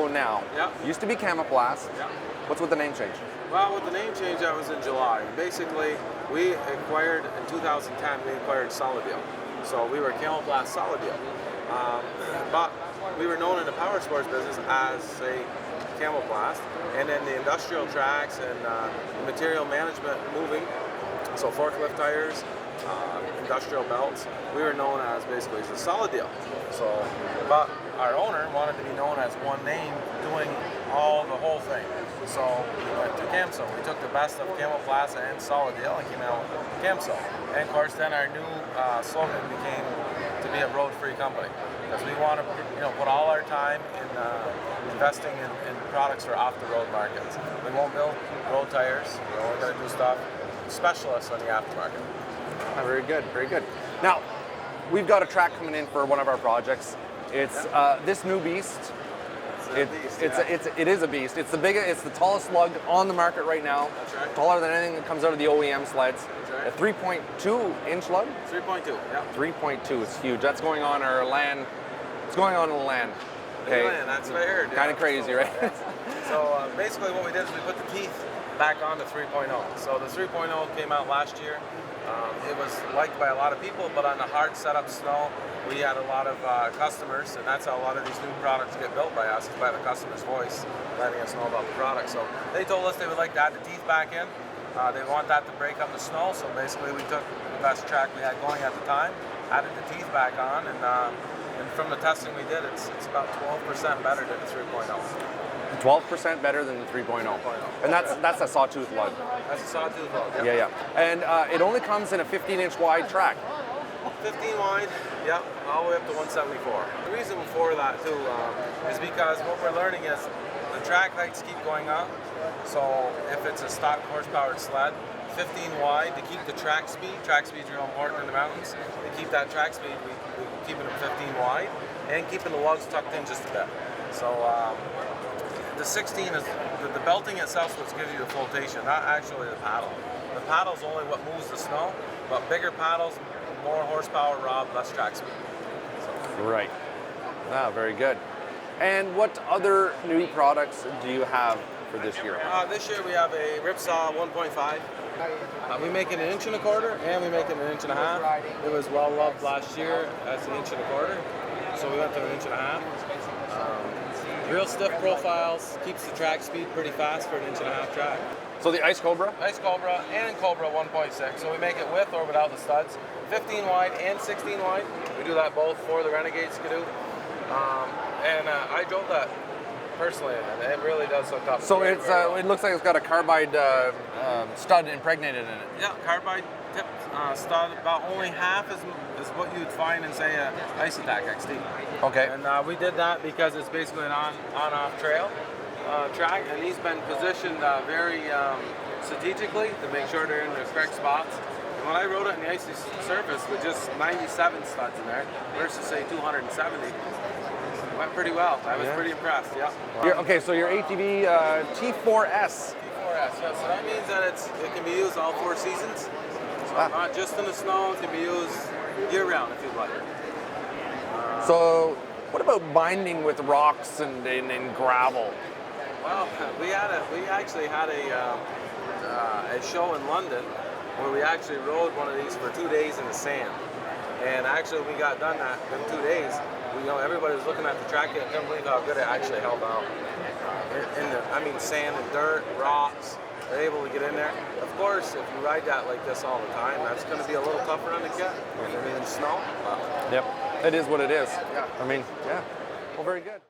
Camso now. Yeah. Used to be Camoplast. Yeah. What's with the name change? Well, with the name change, that was in July. Basically, we acquired, in 2010, we acquired Solideal. So we were Camoplast Solideal. But we were known in the power sports business as, say, Camoplast, and then the industrial tracks and the material management moving, so forklift tires, industrial belts, we were known as basically the Solideal. So, but our owner wanted to be known as one name doing the whole thing. So we went to Camso. We took the best of Camoplast and Solideal and came out with Camso. And of course then our new slogan became to be a road-free company. Because we want to put all our time in investing in products for off-the-road markets. We won't build road tires. We're going to do stuff specialists on the aftermarket. Very good, very good. Now, we've got a track coming in for one of our projects. It's this new beast. It is a beast. It's the biggest, it's the tallest lug on the market right now. That's right. Taller than anything that comes out of the OEM sleds. That's right. A 3.2 inch lug? 3.2, yeah. 3.2, it's huge. That's going on our land. It's going on the land. Okay. Land, that's what I heard. Kind of crazy, right? So basically what we did is we put the teeth back on the 3.0. So the 3.0 came out last year. It was liked by a lot of people, but on the hard setup snow, we had a lot of customers, and that's how a lot of these new products get built by us, is by the customer's voice, letting us know about the product. So they told us they would like to add the teeth back in. They want that to break up the snow, so basically we took the best track we had going at the time, added the teeth back on, and from the testing we did, it's about 12% better than the 3.0. 12% better than the 3.0. And that's a sawtooth lug. That's a sawtooth lug, yeah. And it only comes in a 15-inch wide track. 15 wide, yeah, all the way up to 174. The reason for that too is because what we're learning is the track heights keep going up. So if it's a stock horsepowered sled, 15 wide to keep the track speed. Track speed is real important in the mountains. To keep that track speed, we keep it at 15 wide and keeping the lugs tucked in just a bit. So the 16 is the belting itself, which gives you the flotation, not actually the paddle. The paddle's only what moves the snow, but bigger paddles, more horsepower, less track speed. So. Right. Ah, very good. And what other new products do you have for this year? This year we have a Ripsaw 1.5. We make it 1.25 inches and we make it 1.5 inches. It was well loved last year as 1.25 inches, so we went to 1.5 inches. Real stiff profiles, keeps the track speed pretty fast for 1.5 inch track. So the Ice Cobra? Ice Cobra and Cobra 1.6. So we make it with or without the studs. 15 wide and 16 wide. We do that both for the Renegade Skidoo. And I drove that personally, and it really does look up. So it looks like it's got a carbide stud impregnated in it. Yeah, carbide tip stud, about only half is what you'd find in, say, a Ice Attack XT. Okay. And we did that because it's basically an on-off trail track, and he's been positioned very strategically to make sure they're in the correct spots. And when I rode it in the icy surface with just 97 studs in there versus, say, 270, it went pretty well. I was pretty impressed, yeah. Okay, so your ATV T4S. T4S, yeah, so that means that it can be used all 4 seasons. So not just in the snow, it can be used year-round if you'd like. So what about binding with rocks and gravel? Well, we actually had a show in London where we actually rode one of these for 2 days in the sand. And actually, we got done that in 2 days. Everybody was looking at the track and couldn't believe how good it actually held out. Sand and dirt, rocks, they're able to get in there. Of course, if you ride that like this all the time, that's going to be a little tougher on the kit. In snow. Yep, it is what it is. Yeah. Well, very good.